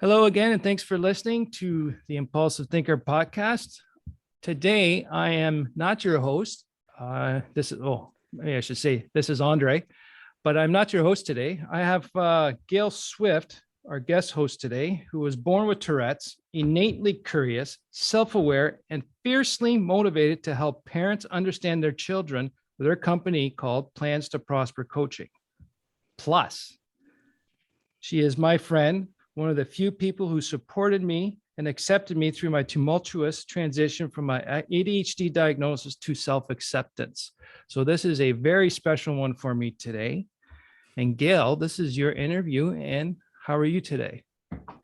Hello again, and thanks for listening to the Impulsive Thinker podcast. Today, I am not your host. Maybe I should say this is Andre, but I'm not your host today. I have Gail Swift, our guest host today, who was born with Tourette's, innately curious, self-aware, and fiercely motivated to help parents understand their children with her company called Plans to Prosper Coaching. Plus, she is my friend, one of the few people who supported me and accepted me through my tumultuous transition from my ADHD diagnosis to self-acceptance. So this is a very special one for me today. And Gail, this is your interview. And how are you today?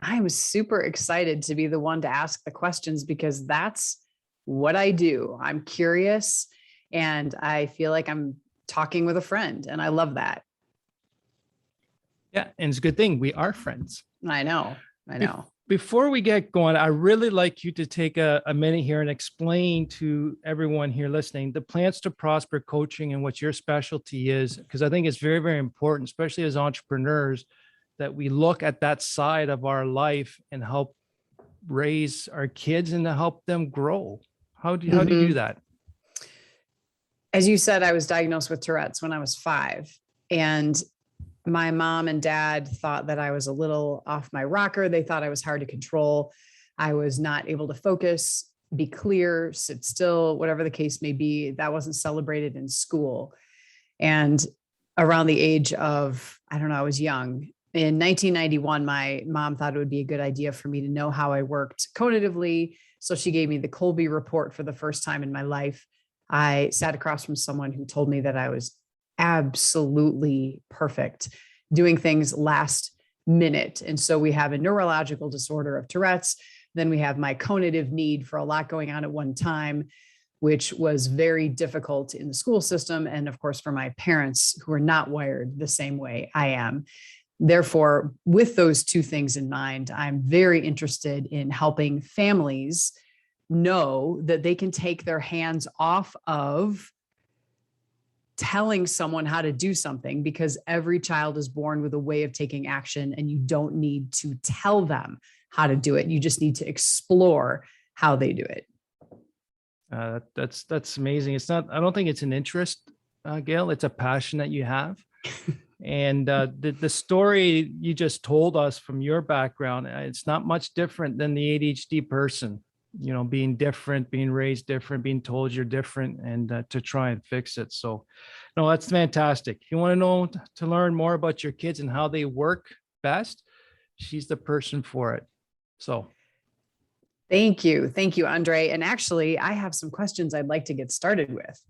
I'm super excited to be the one to ask the questions because that's what I do. I'm curious and I feel like I'm talking with a friend, and I love that. Yeah, and it's a good thing we are friends. I know. Before we get going, I really like you to take a minute here and explain to everyone here listening the Plans to Prosper coaching and what your specialty is, because I think it's very, very important, especially as entrepreneurs, that we look at that side of our life and help raise our kids and to help them grow. How do you do that? As you said, I was diagnosed with Tourette's when I was 5, and my mom and dad thought that I was a little off my rocker. They thought I was hard to control. I was not able to focus, be clear, sit still, whatever the case may be. That wasn't celebrated in school. And around the age of, I was young. In 1991, my mom thought it would be a good idea for me to know how I worked cognitively. So she gave me the Colby report for the first time in my life. I sat across from someone who told me that I was absolutely perfect, doing things last minute. And so we have a neurological disorder of Tourette's. Then we have my cognitive need for a lot going on at one time, which was very difficult in the school system. And of course, for my parents who are not wired the same way I am. Therefore, with those two things in mind, I'm very interested in helping families know that they can take their hands off of telling someone how to do something, because every child is born with a way of taking action, and you don't need to tell them how to do it. You just need to explore how they do it. That's amazing. I don't think it's an interest, Gail. It's a passion that you have. And the story you just told us from your background, it's not much different than the ADHD person, being different, being raised different, being told you're different, and to try and fix it. So, no, that's fantastic. If you want to learn more about your kids and how they work best, she's the person for it. So. Thank you, Andre. And actually, I have some questions I'd like to get started with.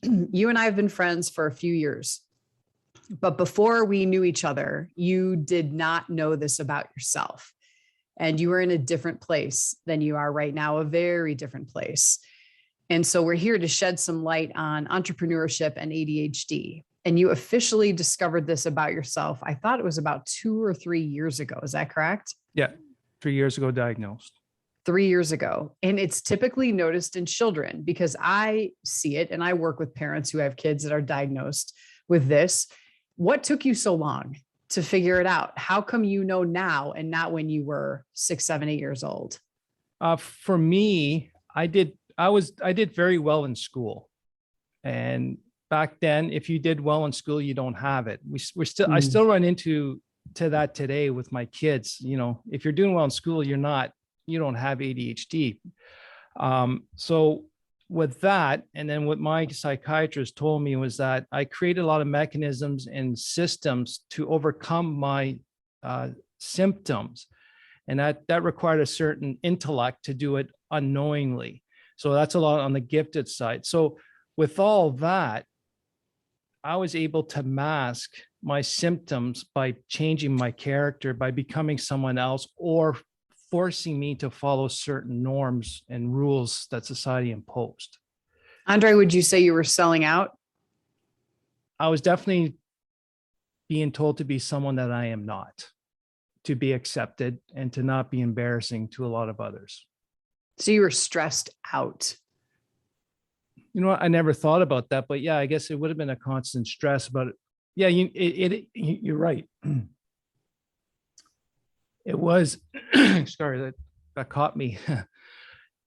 You and I have been friends for a few years, but before we knew each other, you did not know this about yourself. And you were in a different place than you are right now, a very different place. And so we're here to shed some light on entrepreneurship and ADHD. And you officially discovered this about yourself. I thought it was about 2 or 3 years ago. Is that correct? Yeah. 3 years ago, diagnosed. 3 years ago. And it's typically noticed in children, because I see it and I work with parents who have kids that are diagnosed with this. What took you so long to figure it out? How come you know now and not when you were 6, 7, 8 years old? For me, I did very well in school. And back then, if you did well in school, you don't have it. I still run into that today with my kids. If you're doing well in school, you don't have ADHD. So with that, and then what my psychiatrist told me was that I created a lot of mechanisms and systems to overcome my symptoms. And that required a certain intellect to do it unknowingly. So that's a lot on the gifted side. So with all that, I was able to mask my symptoms by changing my character, by becoming someone else, or forcing me to follow certain norms and rules that society imposed. Andre, would you say you were selling out? I was definitely being told to be someone that I am not, to be accepted and to not be embarrassing to a lot of others. So you were stressed out. You know what? I never thought about that, but yeah, I guess it would have been a constant stress about it. Yeah, you're right. It was, sorry, that caught me.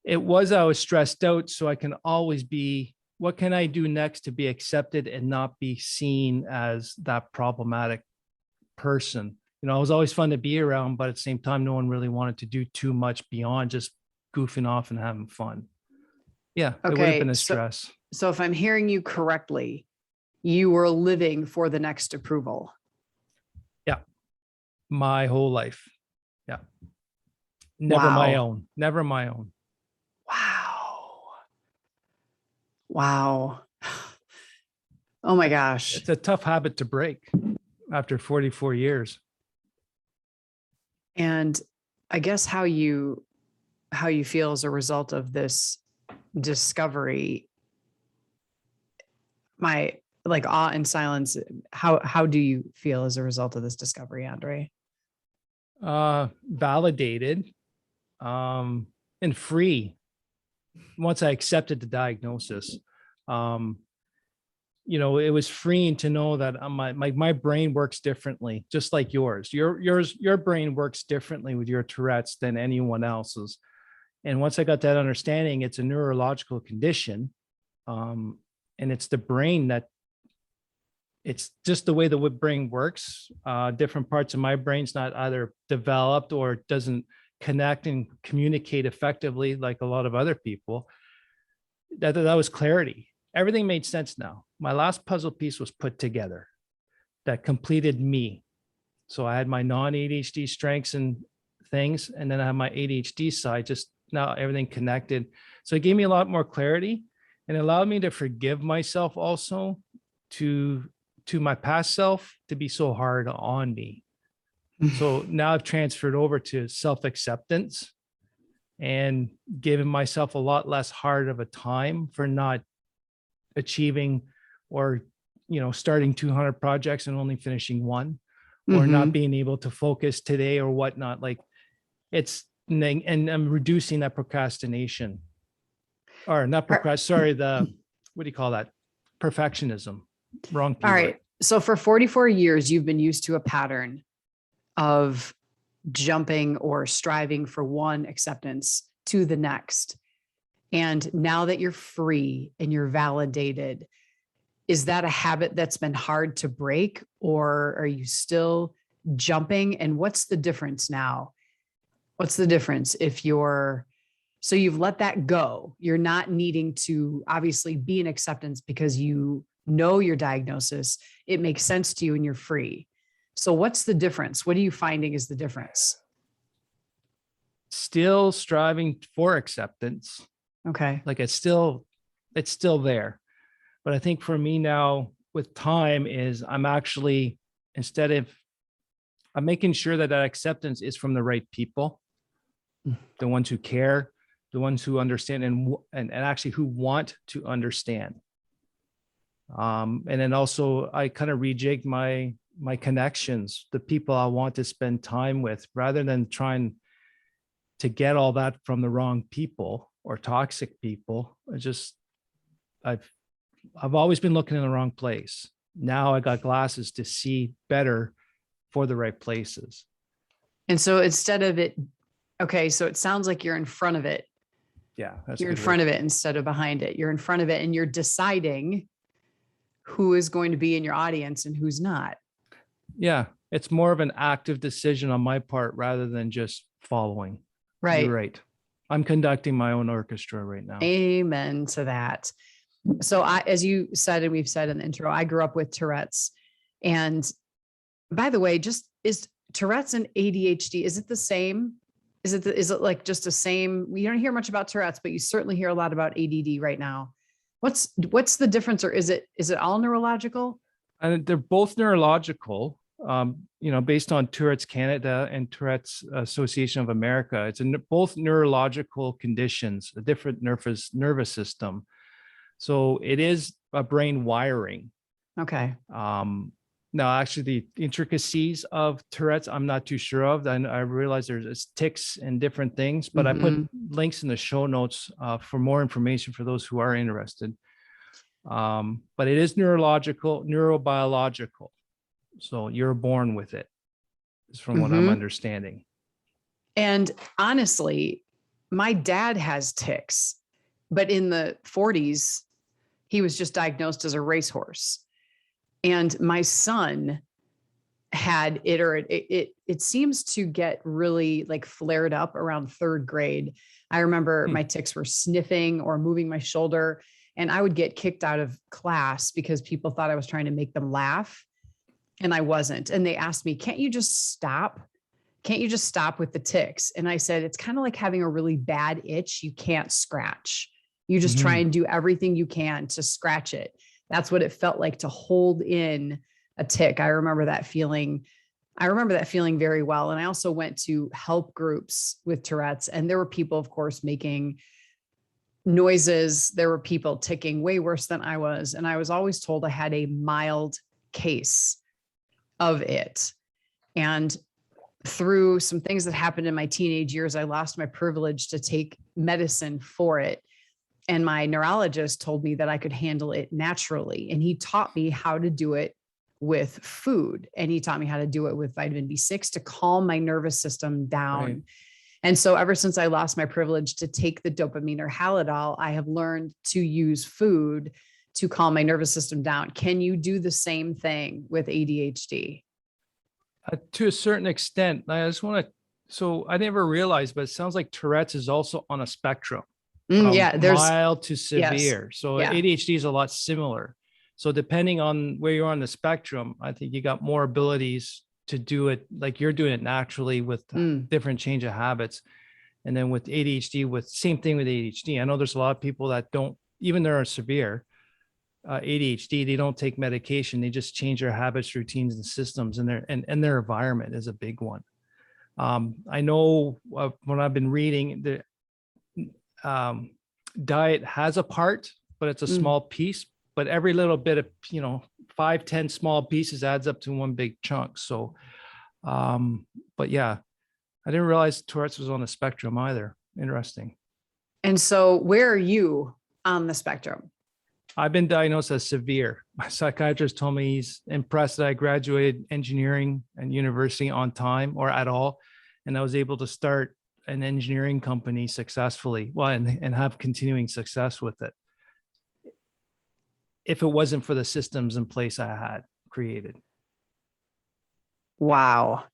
It was, I was stressed out. So I can always be, what can I do next to be accepted and not be seen as that problematic person? You know, it was always fun to be around, but at the same time, no one really wanted to do too much beyond just goofing off and having fun. Yeah, it would have been Okay. a stress. So if I'm hearing you correctly, you were living for the next approval. Yeah, my whole life. Yeah. Never my own. Never my own. Wow. Wow. Oh my gosh. It's a tough habit to break after 44 years. And I guess how you feel as a result of this discovery, my like awe and silence, how do you feel as a result of this discovery, Andre? Validated, and free once I accepted the diagnosis. You know, it was freeing to know that my brain works differently, just like yours. Your brain works differently with your Tourette's than anyone else's. And once I got that understanding, it's a neurological condition. And it's the brain that, it's just the way the brain works. Different parts of my brain's not either developed or doesn't connect and communicate effectively like a lot of other people. That was clarity. Everything made sense now. My last puzzle piece was put together that completed me. So I had my non-ADHD strengths and things, and then I have my ADHD side, just now everything connected. So it gave me a lot more clarity and allowed me to forgive myself also, to my past self to be so hard on me. So now I've transferred over to self-acceptance and given myself a lot less hard of a time for not achieving, or, you know, starting 200 projects and only finishing one, or not being able to focus today or whatnot. Like it's, and I'm reducing that procrastination, or not sorry, the, what do you call that? Perfectionism. Wrong. All right. So for 44 years, you've been used to a pattern of jumping or striving for one acceptance to the next. And now that you're free and you're validated, is that a habit that's been hard to break, or are you still jumping? And what's the difference now? What's the difference if so you've let that go? You're not needing to obviously be in acceptance because you know your diagnosis. It makes sense to you and you're free. So what's the difference? What are you finding is the difference? Still striving for acceptance. Okay. Like it's still there. But I think for me now with time is I'm actually, I'm making sure that acceptance is from the right people, the ones who care, the ones who understand and actually who want to understand. And then also I kind of rejigged my connections, the people I want to spend time with, rather than trying to get all that from the wrong people or toxic people. I've always been looking in the wrong place. Now I got glasses to see better for the right places. And so instead of it, okay, so it sounds like you're in front of it. Yeah. You're in front of it instead of behind it. You're in front of it and you're deciding who is going to be in your audience and who's not. Yeah. It's more of an active decision on my part rather than just following. Right. You're right. I'm conducting my own orchestra right now. Amen to that. So as you said, and we've said in the intro, I grew up with Tourette's. And by the way, is Tourette's and ADHD, is it the same? Is it like just the same? We don't hear much about Tourette's, but you certainly hear a lot about ADD right now. What's the difference, or is it all neurological? And they're both neurological. Based on Tourette's Canada and Tourette's Association of America, it's both neurological conditions, a different nervous system. So it is a brain wiring. Okay. Now, actually, the intricacies of Tourette's, I'm not too sure of. I realize there's tics and different things, but I put links in the show notes for more information for those who are interested. But it is neurological, neurobiological. So you're born with it, is from what I'm understanding. And honestly, my dad has tics, but in the 40s, he was just diagnosed as a racehorse. And my son had it, or it seems to get really like flared up around third grade. I remember my tics were sniffing or moving my shoulder, and I would get kicked out of class because people thought I was trying to make them laugh, and I wasn't. And they asked me, can't you just stop? Can't you just stop with the tics? And I said, it's kind of like having a really bad itch you can't scratch. You just try and do everything you can to scratch it. That's what it felt like to hold in a tic. I remember that feeling. I remember that feeling very well. And I also went to help groups with Tourette's, and there were people, of course, making noises. There were people ticking way worse than I was. And I was always told I had a mild case of it. And through some things that happened in my teenage years, I lost my privilege to take medicine for it. And my neurologist told me that I could handle it naturally. And he taught me how to do it with food. And he taught me how to do it with vitamin B6 to calm my nervous system down. Right. And so ever since I lost my privilege to take the dopamine or Halidol, I have learned to use food to calm my nervous system down. Can you do the same thing with ADHD? To a certain extent. I just want to, so I never realized, but it sounds like Tourette's is also on a spectrum. Yeah, there's mild to severe. Yes. So ADHD is a lot similar. So depending on where you're on the spectrum, I think you got more abilities to do it like you're doing it naturally with different change of habits. And then with ADHD, with same thing with ADHD. I know there's a lot of people that don't, even there are severe ADHD, they don't take medication. They just change their habits, routines, and systems, and their environment is a big one. I know when I've been reading, the diet has a part, but it's a small piece. But every little bit of 5-10 small pieces adds up to one big chunk. So, but yeah, I didn't realize Tourette's was on the spectrum either. Interesting. And so, where are you on the spectrum? I've been diagnosed as severe. My psychiatrist told me he's impressed that I graduated engineering and university on time or at all. And I was able to start an engineering company successfully, and have continuing success with it. If it wasn't for the systems in place I had created. Wow.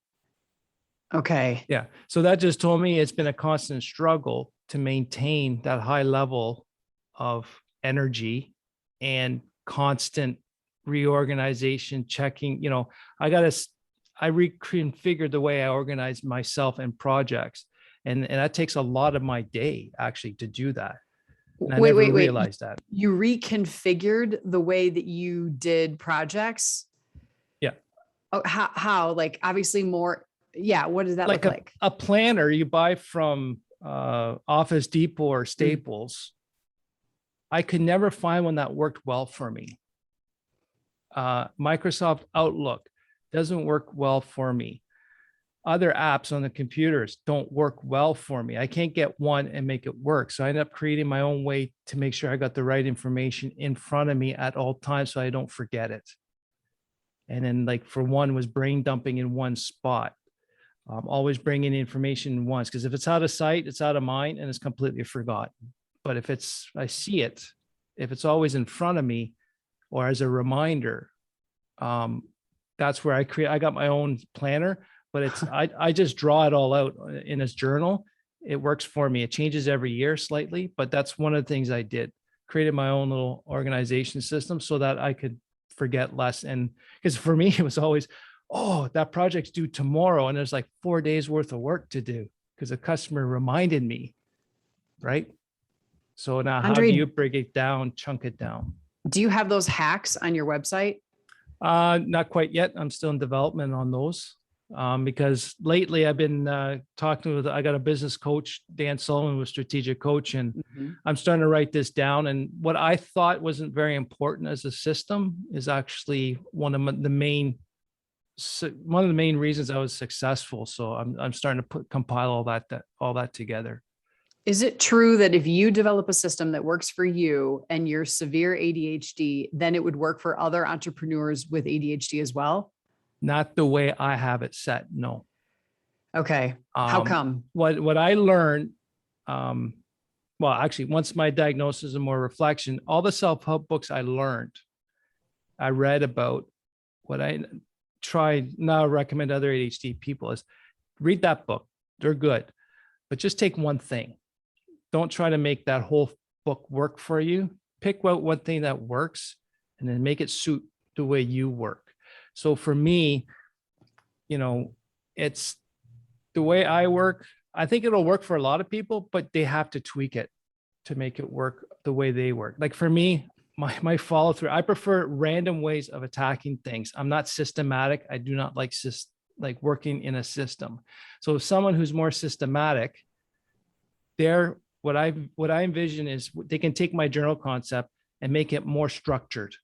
Okay. Yeah. So that just told me it's been a constant struggle to maintain that high level of energy and constant reorganization, checking, I reconfigured the way I organize myself and projects. And that takes a lot of my day actually to do that. And I never realized that. You reconfigured the way that you did projects? Yeah. Oh, how? Like obviously more. Yeah. What does that look like? A planner you buy from Office Depot or Staples. I could never find one that worked well for me. Microsoft Outlook doesn't work well for me. Other apps on the computers don't work well for me. I can't get one and make it work. So I ended up creating my own way to make sure I got the right information in front of me at all times so I don't forget it. And then like for one was brain dumping in one spot. Always bringing information once, because if it's out of sight, it's out of mind and it's completely forgotten. But if I see it, if it's always in front of me or as a reminder, that's where I got my own planner. But it's I just draw it all out in this journal. It works for me. It changes every year slightly, but that's one of the things I did. Created my own little organization system so that I could forget less. And because for me, it was always, oh, that project's due tomorrow. And there's like 4 days worth of work to do because a customer reminded me, right? So now Andre, how do you break it down, chunk it down? Do you have those hacks on your website? Not quite yet. I'm still in development on those. Because lately I've been I got a business coach, Dan Sullivan, with Strategic Coach, and I'm starting to write this down. And what I thought wasn't very important as a system is actually one of the main reasons I was successful. So I'm starting to compile all that together. Is it true that if you develop a system that works for you and you're severe ADHD, then it would work for other entrepreneurs with ADHD as well? Not the way I have it set. No. Okay. How come? What I learned, well, actually, once my diagnosis and more reflection, all the self-help books I read about, what I try now recommend to other ADHD people is read that book. They're good, but just take one thing. Don't try to make that whole book work for you. Pick out one thing that works and then make it suit the way you work. So for me, it's the way I work. I think it'll work for a lot of people, but they have to tweak it to make it work the way they work. Like for me, my follow through, I prefer random ways of attacking things. I'm not systematic. I do not like working in a system. So someone who's more systematic, what I envision is they can take my journal concept and make it more structured.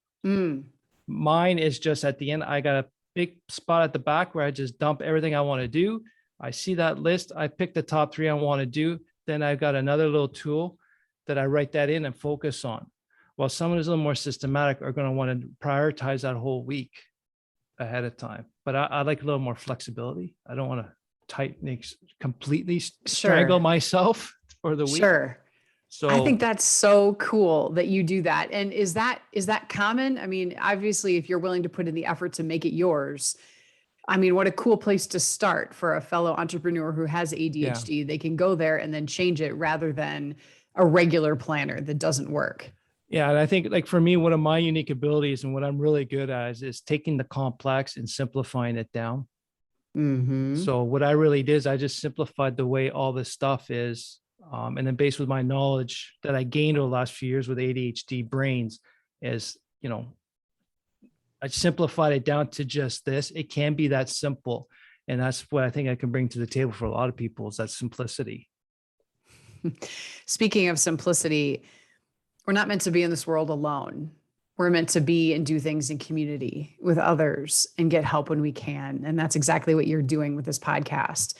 Mine is just at the end, I got a big spot at the back where I just dump everything I want to do. I see that list. I pick the top 3 I want to do. Then I've got another little tool that I write that in and focus on. While someone who's a little more systematic are going to want to prioritize that whole week ahead of time. But I like a little more flexibility. I don't want to completely strangle myself for the week. Sure. So I think that's so cool that you do that. And is that common? I mean, obviously, if you're willing to put in the effort to make it yours, I mean, what a cool place to start for a fellow entrepreneur who has ADHD. Yeah. They can go there and then change it rather than a regular planner that doesn't work. Yeah. And I think like for me, one of my unique abilities and what I'm really good at is taking the complex and simplifying it down. Mm-hmm. So what I really did is I just simplified the way all this stuff is. And then based with my knowledge that I gained over the last few years with ADHD brains is, I simplified it down to just this. It can be that simple. And that's what I think I can bring to the table for a lot of people is that simplicity. Speaking of simplicity, we're not meant to be in this world alone. We're meant to be and do things in community with others and get help when we can. And that's exactly what you're doing with this podcast.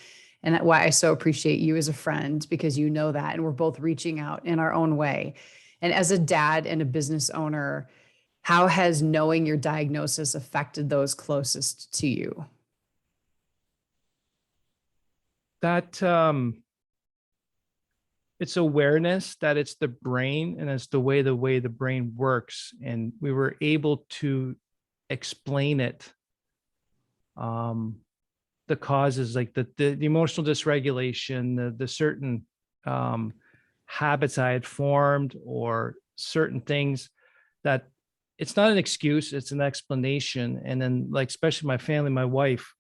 And why I so appreciate you as a friend, because you know that, and we're both reaching out in our own way. And as a dad and a business owner, how has knowing your diagnosis affected those closest to you? That it's awareness that it's the brain and it's the way the brain works. And we were able to explain it. The causes like the emotional dysregulation, the certain habits I had formed or certain things that it's not an excuse, it's an explanation. And then like, especially my family, my wife,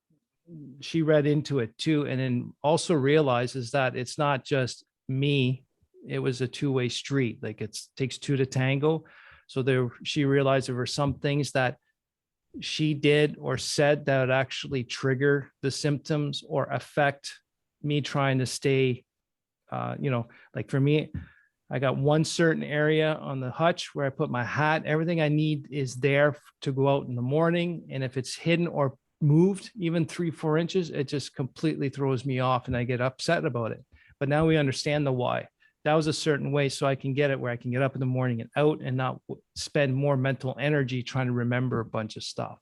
she read into it too. And then also realizes that it's not just me, it was a two-way street. Like it takes two to tango. So she realized there were some things that she did or said that would actually trigger the symptoms or affect me trying to stay, like for me, I got one certain area on the hutch where I put my hat. Everything I need is there to go out in the morning. And if it's hidden or moved even 3-4 inches, it just completely throws me off and I get upset about it. But now we understand the why. That was a certain way so I can get it where I can get up in the morning and out and not spend more mental energy trying to remember a bunch of stuff.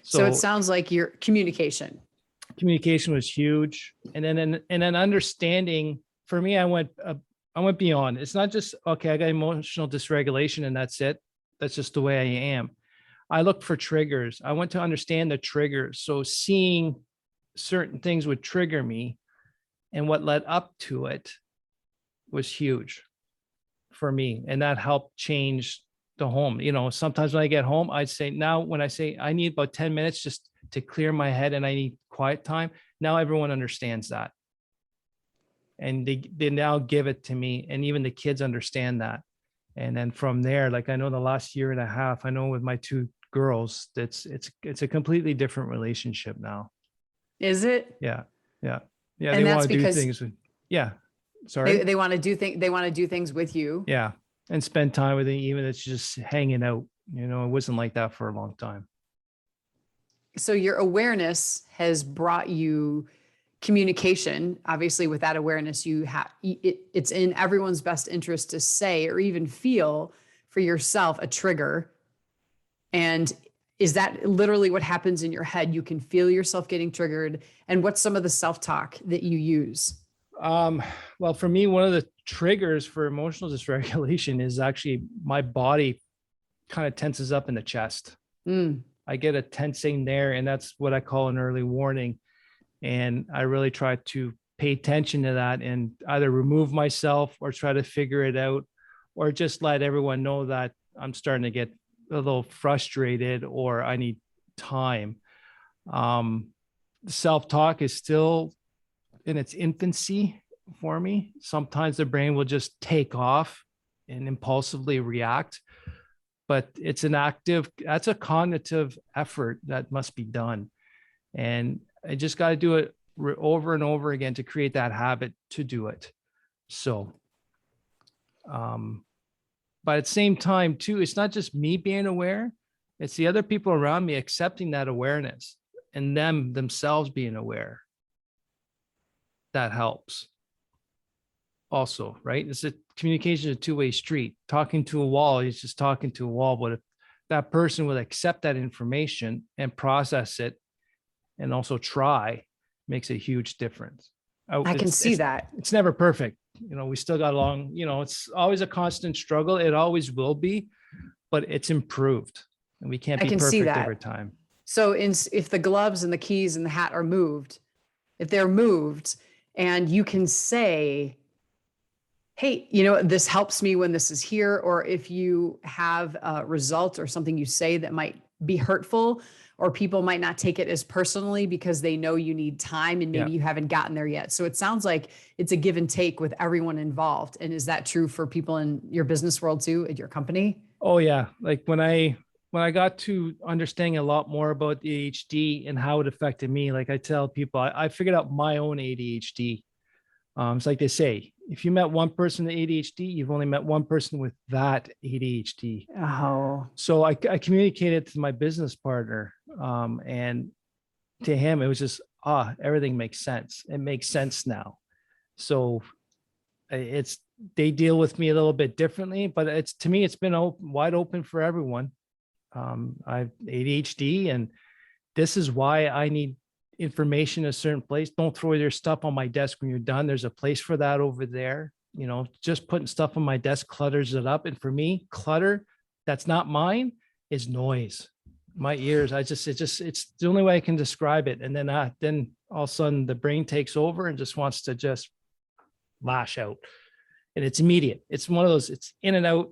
So it sounds like your communication was huge. And then understanding for me, I went beyond. It's not just, okay, I got emotional dysregulation and that's it. That's just the way I am. I look for triggers. I want to understand the triggers. So seeing certain things would trigger me and what led up to it was huge for me. And that helped change the home. Sometimes when I get home, I'd say now when I say I need about 10 minutes just to clear my head and I need quiet time, now everyone understands that. And they now give it to me. And even the kids understand that. And then from there, like I know the last year and a half, I know with my 2 girls, it's a completely different relationship now. Is it? Yeah. And they want to do things with, sorry. They want to do things. They want to do things with you. Yeah. And spend time with it, even if it's just hanging out. It wasn't like that for a long time. So your awareness has brought you communication. Obviously, with that awareness, it's in everyone's best interest to say or even feel for yourself a trigger. And Is that literally what happens in your head? You can feel yourself getting triggered. And what's some of the self-talk that you use? Well, for me, one of the triggers for emotional dysregulation is actually my body kind of tenses up in the chest. I get a tensing there, and that's what I call an early warning. And I really try to pay attention to that and either remove myself or try to figure it out, or just let everyone know that I'm starting to get a little frustrated or I need time. Self-talk is still in its infancy for me. Sometimes the brain will just take off and impulsively react, but that's a cognitive effort that must be done. And I just got to do it over and over again to create that habit to do it. So, but at the same time too, it's not just me being aware, it's the other people around me accepting that awareness and themselves being aware. That helps also, right? Communication is a two-way street. Talking to a wall is just talking to a wall. But if that person would accept that information and process it and also try, makes a huge difference. I can see that. It's never perfect. We still got along, it's always a constant struggle. It always will be, but it's improved, and we can't be perfect every time. So if the gloves and the keys and the hat are moved, if they're moved and you can say, hey, this helps me when this is here, or if you have a result or something you say that might be hurtful, or people might not take it as personally because they know you need time and maybe you haven't gotten there yet. So it sounds like it's a give and take with everyone involved. And is that true for people in your business world too, at your company? Oh yeah. Like when I got to understanding a lot more about the ADHD and how it affected me, like I tell people, I figured out my own ADHD. It's like they say, if you met one person with ADHD, you've only met one person with that ADHD. Oh. So I communicated to my business partner, and to him, it was just, everything makes sense. It makes sense now. So they deal with me a little bit differently, but to me, it's been wide open for everyone. I have ADHD, and this is why I need information in a certain place. Don't throw your stuff on my desk when you're done. There's a place for that over there. Just putting stuff on my desk clutters it up. And for me, clutter that's not mine is noise. My ears, it's the only way I can describe it. And then all of a sudden the brain takes over and just wants to just lash out. And it's immediate. It's one of those, it's in and out,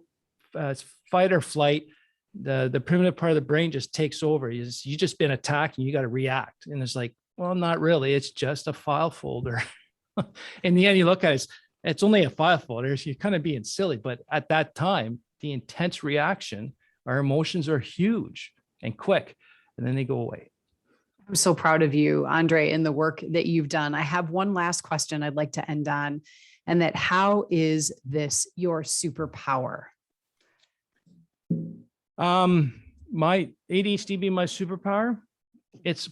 it's fight or flight. The primitive part of the brain just takes over. You just been attacked and you got to react. And it's like, well, not really. It's just a file folder. In the end, you look at it, it's only a file folder. So you're kind of being silly. But at that time, the intense reaction, our emotions are huge and quick, and then they go away. I'm so proud of you, Andre, in the work that you've done. I have one last question I'd like to end on, and that how is this your superpower? My ADHD being my superpower, it's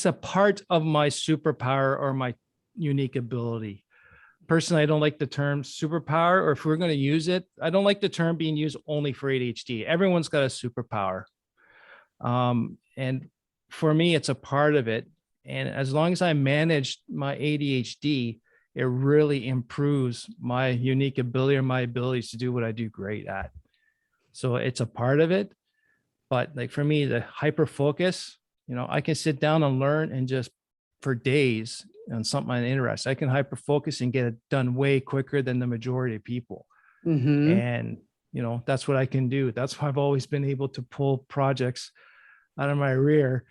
a part of my superpower or my unique ability. Personally, I don't like the term superpower, or if we're going to use it, I don't like the term being used only for ADHD. Everyone's got a superpower. And for me, it's a part of it. And as long as I manage my ADHD, it really improves my unique ability or my abilities to do what I do great at. So it's a part of it. But like for me, the hyper focus, I can sit down and learn and just for days on something I'm interested. I can hyper focus and get it done way quicker than the majority of people. Mm-hmm. And, that's what I can do. That's why I've always been able to pull projects out of my rear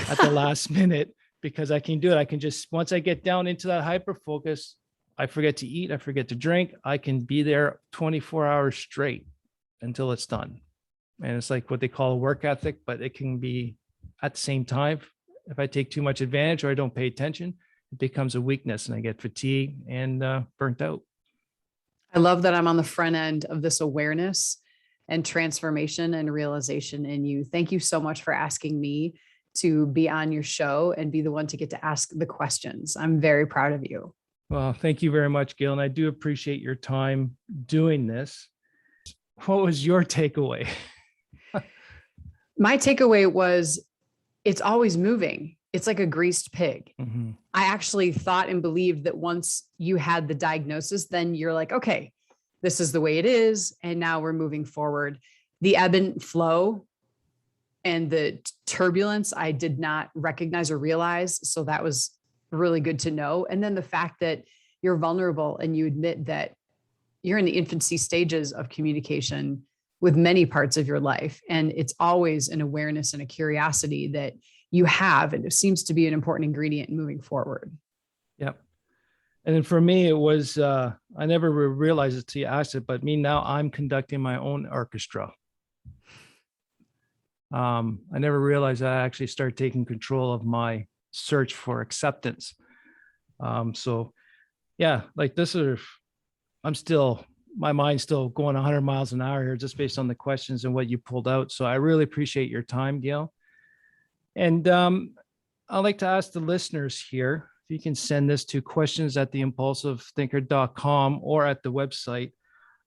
at the last minute, because I can do it. I can just, once I get down into that hyper focus, I forget to eat, I forget to drink. I can be there 24 hours straight until it's done. And it's like what they call a work ethic, but it can be at the same time. If I take too much advantage or I don't pay attention, it becomes a weakness and I get fatigued and burnt out. I love that I'm on the front end of this awareness and transformation and realization in you. Thank you so much for asking me to be on your show and be the one to get to ask the questions. I'm very proud of you. Well, thank you very much, Gail. And I do appreciate your time doing this. What was your takeaway? My takeaway was it's always moving. It's like a greased pig. Mm-hmm. I actually thought and believed that once you had the diagnosis, then you're like, okay, this is the way it is. And now we're moving forward. The ebb and flow and the turbulence, I did not recognize or realize. So that was really good to know. And then the fact that you're vulnerable and you admit that you're in the infancy stages of communication with many parts of your life. And it's always an awareness and a curiosity that you have. And it seems to be an important ingredient in moving forward. Yep. And then for me, it was, I never realized it till you asked it, but me now, I'm conducting my own orchestra. I never realized I actually started taking control of my search for acceptance. So yeah, like this is, my mind's still going 100 miles an hour here just based on the questions and what you pulled out. So I really appreciate your time, Gail. And I'd like to ask the listeners here, if you can send this to questions@theimpulsivethinker.com or at the website.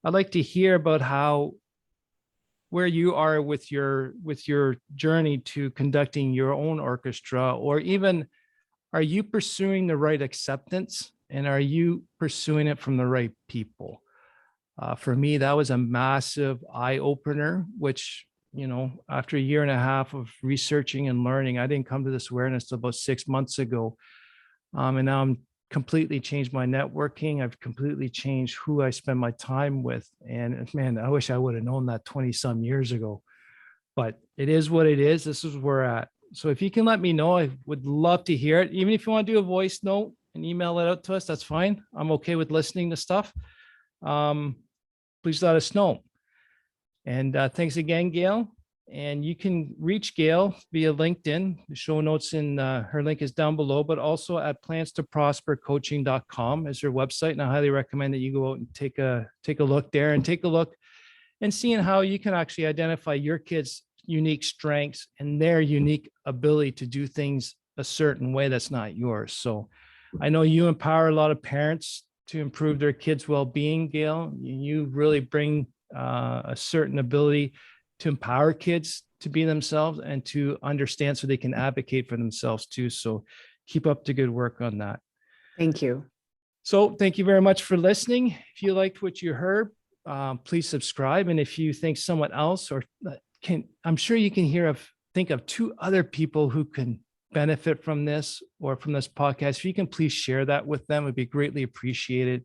I'd like to hear about where you are with your journey to conducting your own orchestra, or even, are you pursuing the right acceptance, and are you pursuing it from the right people? For me, that was a massive eye opener, which, after a year and a half of researching and learning, I didn't come to this awareness till about 6 months ago. And now I'm completely changed my networking. I've completely changed who I spend my time with. And man, I wish I would have known that 20 some years ago, but it is what it is. This is where we're at. So if you can let me know, I would love to hear it. Even if you want to do a voice note and email it out to us, that's fine. I'm okay with listening to stuff. Please let us know. And thanks again, Gail. And you can reach Gail via LinkedIn. The show notes in her link is down below, but also at planstoprospercoaching.com is her website. And I highly recommend that you go out and take a look there, and take a look and seeing how you can actually identify your kids' unique strengths and their unique ability to do things a certain way that's not yours. So I know you empower a lot of parents to improve their kids' well-being, Gail. You really bring a certain ability to empower kids to be themselves and to understand so they can advocate for themselves too. So keep up the good work on that. Thank you. So thank you very much for listening. If you liked what you heard, please subscribe. And if you think someone else I'm sure you can think of 2 other people who can benefit from this or from this podcast. If you can please share that with them, it would be greatly appreciated.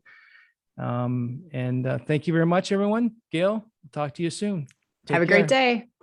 And thank you very much, everyone. Gail, talk to you soon. Have a great day.